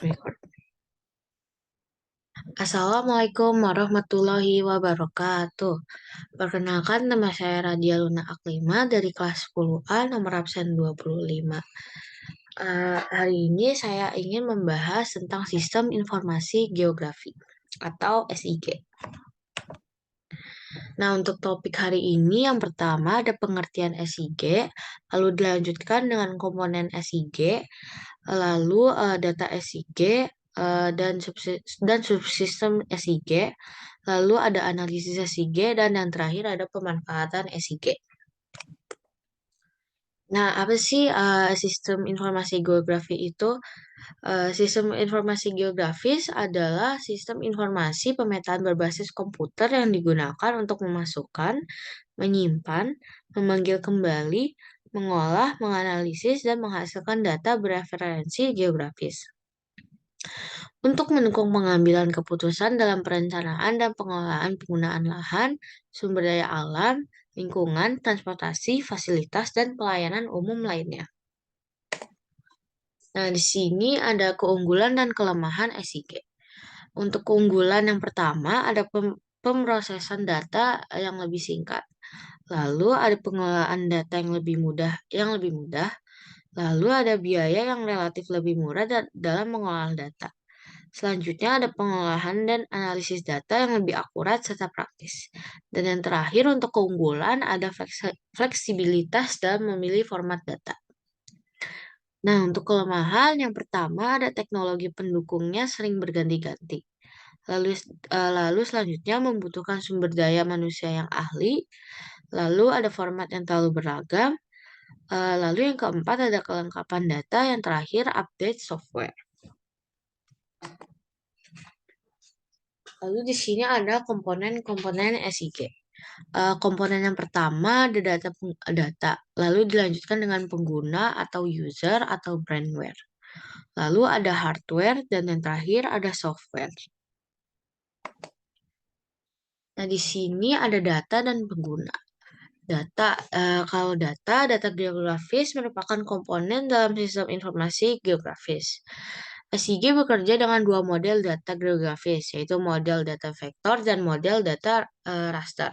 Record. Assalamualaikum warahmatullahi wabarakatuh. Perkenalkan, nama saya Radia Luna Aklima dari kelas 10A nomor absen 25. Hari ini saya ingin membahas tentang Sistem Informasi Geografi atau SIG. Nah, untuk topik hari ini yang pertama ada pengertian SIG, lalu dilanjutkan dengan komponen SIG, lalu data SIG, dan subsistem SIG, lalu ada analisis SIG, dan yang terakhir ada pemanfaatan SIG. Nah, apa sih sistem informasi geografi itu? Sistem informasi geografis adalah sistem informasi pemetaan berbasis komputer yang digunakan untuk memasukkan, menyimpan, memanggil kembali, mengolah, menganalisis, dan menghasilkan data bereferensi geografis. Untuk mendukung pengambilan keputusan dalam perencanaan dan pengelolaan penggunaan lahan, sumber daya alam, lingkungan, transportasi, fasilitas, dan pelayanan umum lainnya. Nah, di sini ada keunggulan dan kelemahan SIG. Untuk keunggulan yang pertama ada pemrosesan data yang lebih singkat. Lalu ada pengelolaan data yang lebih mudah. Lalu ada biaya yang relatif lebih murah dalam mengolah data. Selanjutnya ada pengolahan dan analisis data yang lebih akurat serta praktis. Dan yang terakhir untuk keunggulan ada fleksibilitas dalam memilih format data. Nah, untuk kelemahan yang pertama ada teknologi pendukungnya sering berganti-ganti. Lalu selanjutnya membutuhkan sumber daya manusia yang ahli. Lalu ada format yang terlalu beragam. Lalu yang keempat ada kelengkapan data. Yang terakhir update software. Lalu di sini ada komponen-komponen SIG. Komponen yang pertama ada data, lalu dilanjutkan dengan pengguna atau user atau brandware. Lalu ada hardware dan yang terakhir ada software. Nah, di sini ada data dan pengguna. Kalau data geografis merupakan komponen dalam sistem informasi geografis. SIG bekerja dengan dua model data geografis, yaitu model data vektor dan model data raster.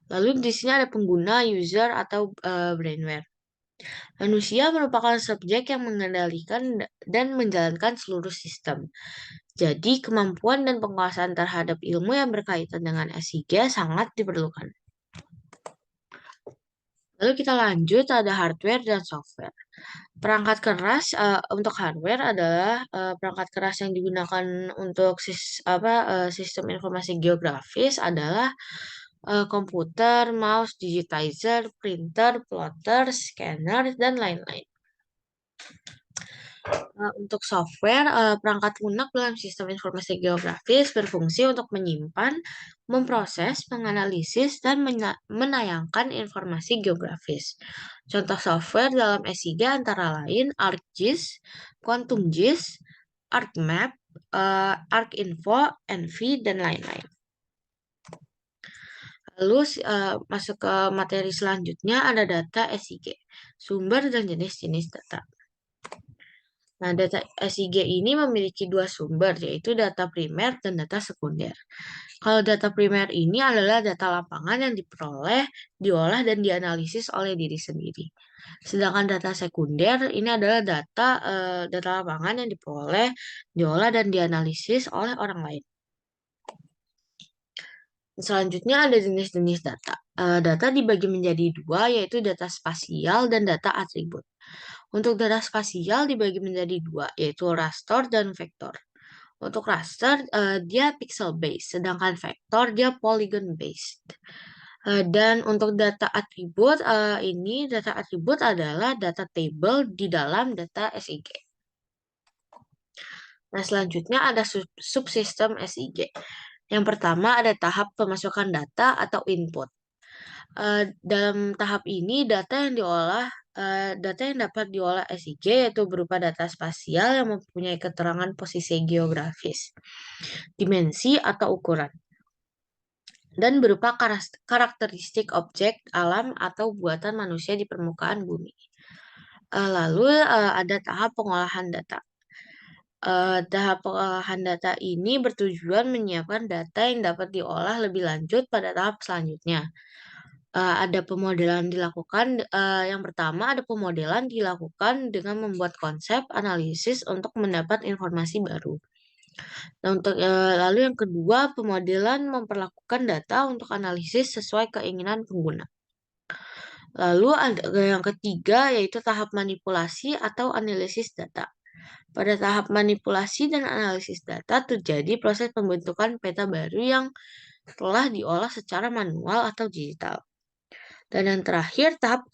Lalu di sini ada pengguna, user, atau brandware. Manusia merupakan subjek yang mengendalikan dan menjalankan seluruh sistem. Jadi, kemampuan dan penguasaan terhadap ilmu yang berkaitan dengan SIG sangat diperlukan. Lalu kita lanjut, ada hardware dan software. Perangkat keras untuk hardware adalah perangkat keras yang digunakan untuk sistem informasi geografis adalah komputer, mouse, digitizer, printer, plotter, scanner, dan lain-lain. Untuk software, perangkat lunak dalam sistem informasi geografis berfungsi untuk menyimpan, memproses, menganalisis, dan menayangkan informasi geografis. Contoh software dalam SIG antara lain ArcGIS, QuantumGIS, ArcMap, ArcInfo, ENVI, dan lain-lain. Lalu masuk ke materi selanjutnya ada data SIG, sumber dan jenis-jenis data. Nah, data SIG ini memiliki dua sumber, yaitu data primer dan data sekunder. Kalau data primer ini adalah data lapangan yang diperoleh, diolah, dan dianalisis oleh diri sendiri. Sedangkan data sekunder ini adalah data lapangan yang diperoleh, diolah, dan dianalisis oleh orang lain. Selanjutnya ada jenis-jenis data. Data dibagi menjadi dua, yaitu data spasial dan data atribut. Untuk data spasial dibagi menjadi dua, yaitu raster dan vektor. Untuk raster, dia pixel based, sedangkan vektor dia polygon based. Dan untuk data atribut, data atribut adalah data table di dalam data SIG. Nah, selanjutnya ada subsistem SIG. Yang pertama ada tahap pemasukan data atau input. Dalam tahap ini data yang dapat diolah SIG yaitu berupa data spasial yang mempunyai keterangan posisi geografis, dimensi atau ukuran, dan berupa karakteristik objek alam atau buatan manusia di permukaan bumi. Lalu ada tahap pengolahan data. Tahap pengolahan data ini bertujuan menyiapkan data yang dapat diolah lebih lanjut pada tahap selanjutnya. Ada pemodelan dilakukan, yang pertama ada pemodelan dilakukan dengan membuat konsep analisis untuk mendapat informasi baru. Nah, lalu yang kedua, pemodelan memperlakukan data untuk analisis sesuai keinginan pengguna. Lalu ada yang ketiga yaitu tahap manipulasi atau analisis data. Pada tahap manipulasi dan analisis data terjadi proses pembentukan peta baru yang telah diolah secara manual atau digital. Dan yang terakhir tahap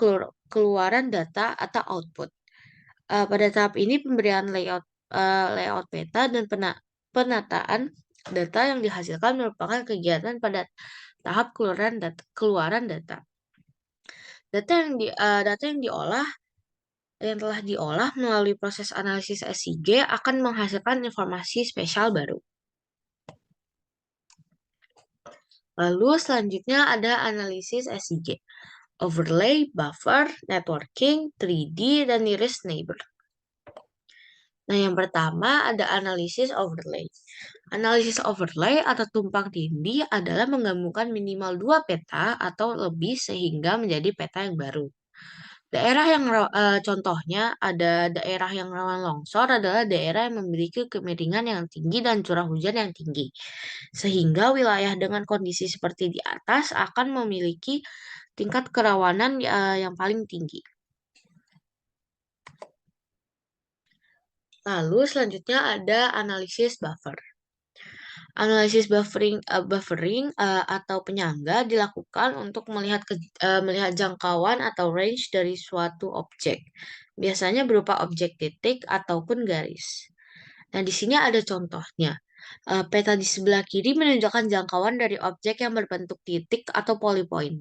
keluaran data atau output. Pada tahap ini pemberian layout peta dan penataan data yang dihasilkan merupakan kegiatan pada tahap keluaran data. Data yang telah diolah melalui proses analisis SIG akan menghasilkan informasi spesial baru. Lalu selanjutnya ada analisis SIG, overlay, buffer, networking, 3D, dan nearest neighbor. Nah, yang pertama ada analisis overlay. Analisis overlay atau tumpang tindih adalah menggabungkan minimal 2 peta atau lebih sehingga menjadi peta yang baru. Contohnya ada daerah yang rawan longsor adalah daerah yang memiliki kemiringan yang tinggi dan curah hujan yang tinggi. Sehingga wilayah dengan kondisi seperti di atas akan memiliki tingkat kerawanan yang paling tinggi. Lalu selanjutnya ada analisis buffer. Analisis buffering atau penyangga dilakukan untuk melihat jangkauan atau range dari suatu objek. Biasanya berupa objek titik ataupun garis. Nah, di sini ada contohnya. Peta di sebelah kiri menunjukkan jangkauan dari objek yang berbentuk titik atau polypoint.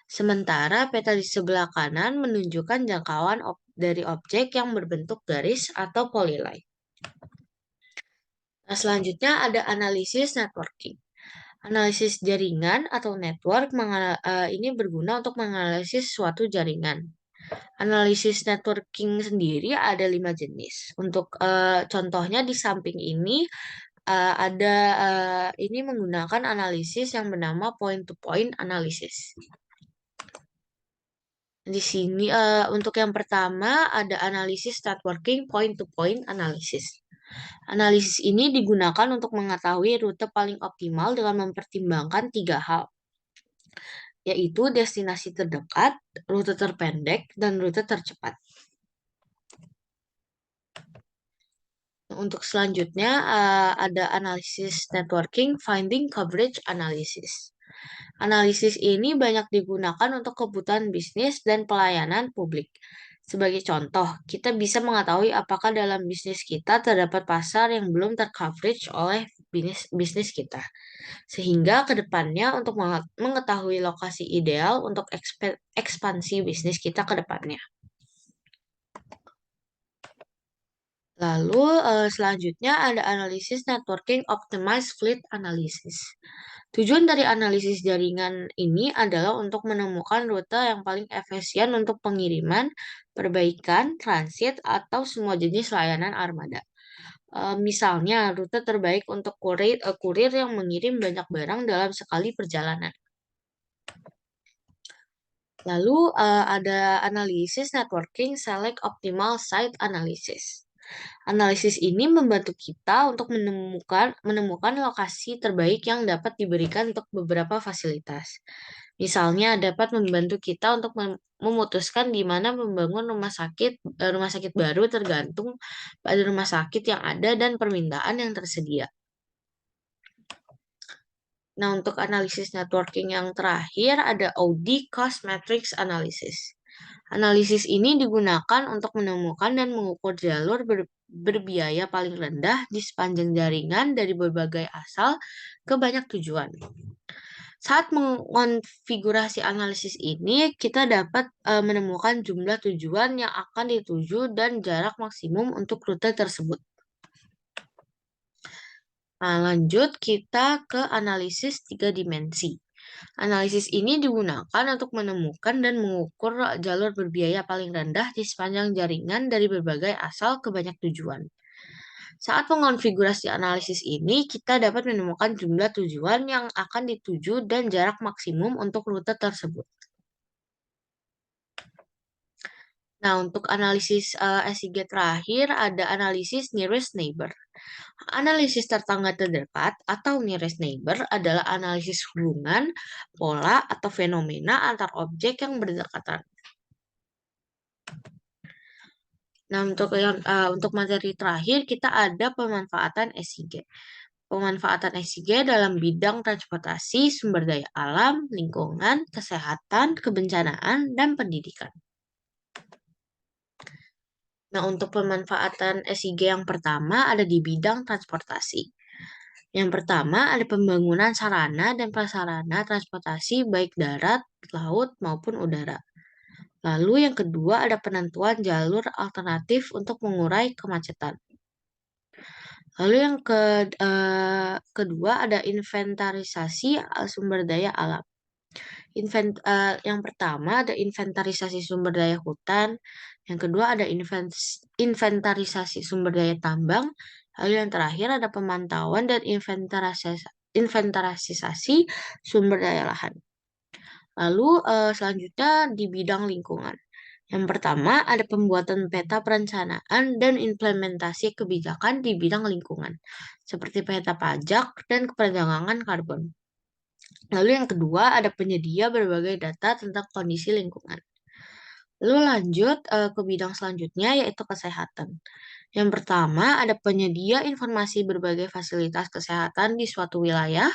Sementara peta di sebelah kanan menunjukkan jangkauan dari objek yang berbentuk garis atau polyline. Nah, selanjutnya ada analisis networking. Analisis jaringan atau network ini berguna untuk menganalisis suatu jaringan. Analisis networking sendiri ada 5 jenis. Untuk contohnya di samping ini ini menggunakan analisis yang bernama point-to-point analysis. Di sini untuk yang pertama ada analisis networking point-to-point analysis. Analisis ini digunakan untuk mengetahui rute paling optimal dengan mempertimbangkan 3 hal, yaitu destinasi terdekat, rute terpendek, dan rute tercepat. Untuk selanjutnya ada analisis networking finding coverage analysis. Analisis ini banyak digunakan untuk kebutuhan bisnis dan pelayanan publik. Sebagai contoh, kita bisa mengetahui apakah dalam bisnis kita terdapat pasar yang belum tercoverage oleh bisnis kita. Sehingga ke depannya untuk mengetahui lokasi ideal untuk ekspansi bisnis kita ke depannya. Lalu selanjutnya ada analisis networking optimized fleet analysis. Tujuan dari analisis jaringan ini adalah untuk menemukan rute yang paling efisien untuk pengiriman, perbaikan, transit, atau semua jenis layanan armada. Misalnya, rute terbaik untuk kurir yang mengirim banyak barang dalam sekali perjalanan. Lalu ada analisis networking select optimal site analysis. Analisis ini membantu kita untuk menemukan lokasi terbaik yang dapat diberikan untuk beberapa fasilitas. Misalnya dapat membantu kita untuk memutuskan di mana membangun rumah sakit baru tergantung pada rumah sakit yang ada dan permintaan yang tersedia. Nah, untuk analisis networking yang terakhir ada OD Cost Matrix Analysis. Analisis ini digunakan untuk menemukan dan mengukur jalur berbiaya paling rendah di sepanjang jaringan dari berbagai asal ke banyak tujuan. Saat mengonfigurasi analisis ini, kita dapat menemukan jumlah tujuan yang akan dituju dan jarak maksimum untuk rute tersebut. Nah, lanjut kita ke analisis 3 dimensi. Analisis ini digunakan untuk menemukan dan mengukur jalur berbiaya paling rendah di sepanjang jaringan dari berbagai asal ke banyak tujuan. Saat mengonfigurasi analisis ini, kita dapat menemukan jumlah tujuan yang akan dituju dan jarak maksimum untuk rute tersebut. Nah, untuk analisis SIG terakhir ada analisis nearest neighbor. Analisis tetangga terdekat atau nearest neighbor adalah analisis hubungan, pola, atau fenomena antar objek yang berdekatan. Nah, untuk materi terakhir kita ada pemanfaatan SIG. Pemanfaatan SIG dalam bidang transportasi, sumber daya alam, lingkungan, kesehatan, kebencanaan, dan pendidikan. Nah, untuk pemanfaatan SIG yang pertama ada di bidang transportasi. Yang pertama ada pembangunan sarana dan prasarana transportasi baik darat, laut, maupun udara. Lalu yang kedua ada penentuan jalur alternatif untuk mengurai kemacetan. Lalu kedua ada inventarisasi sumber daya alam. Yang pertama ada inventarisasi sumber daya hutan, yang kedua ada inventarisasi sumber daya tambang, lalu yang terakhir ada pemantauan dan inventarisasi sumber daya lahan. Lalu selanjutnya di bidang lingkungan. Yang pertama ada pembuatan peta perencanaan dan implementasi kebijakan di bidang lingkungan, seperti peta pajak dan keperdagangan karbon. Lalu yang kedua ada penyedia berbagai data tentang kondisi lingkungan. Lalu lanjut ke bidang selanjutnya yaitu kesehatan. Yang pertama ada penyedia informasi berbagai fasilitas kesehatan di suatu wilayah.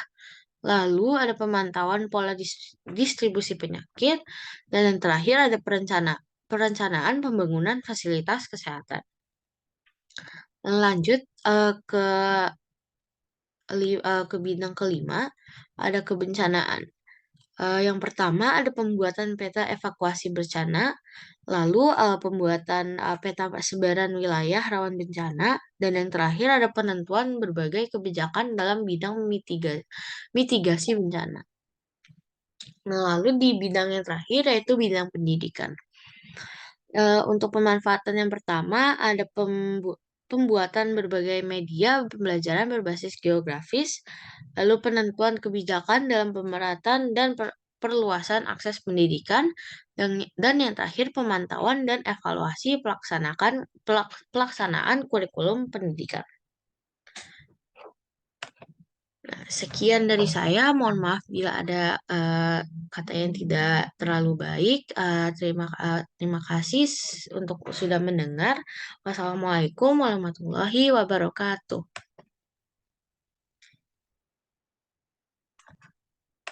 Lalu ada pemantauan pola distribusi penyakit. Dan yang terakhir ada perencanaan pembangunan fasilitas kesehatan. Lanjut ke bidang kelima ada kebencanaan. Yang pertama ada pembuatan peta evakuasi bencana, lalu pembuatan peta sebaran wilayah rawan bencana, dan yang terakhir ada penentuan berbagai kebijakan dalam bidang mitigasi bencana. Nah, lalu di bidang yang terakhir yaitu bidang pendidikan. Untuk pemanfaatan yang pertama ada pembuatan berbagai media pembelajaran berbasis geografis, lalu penentuan kebijakan dalam pemerataan dan perluasan akses pendidikan, dan yang terakhir pemantauan dan evaluasi pelaksanaan kurikulum pendidikan. Nah, sekian dari saya. Mohon maaf bila ada kata yang tidak terlalu baik. Terima kasih untuk sudah mendengar. Wassalamualaikum warahmatullahi wabarakatuh.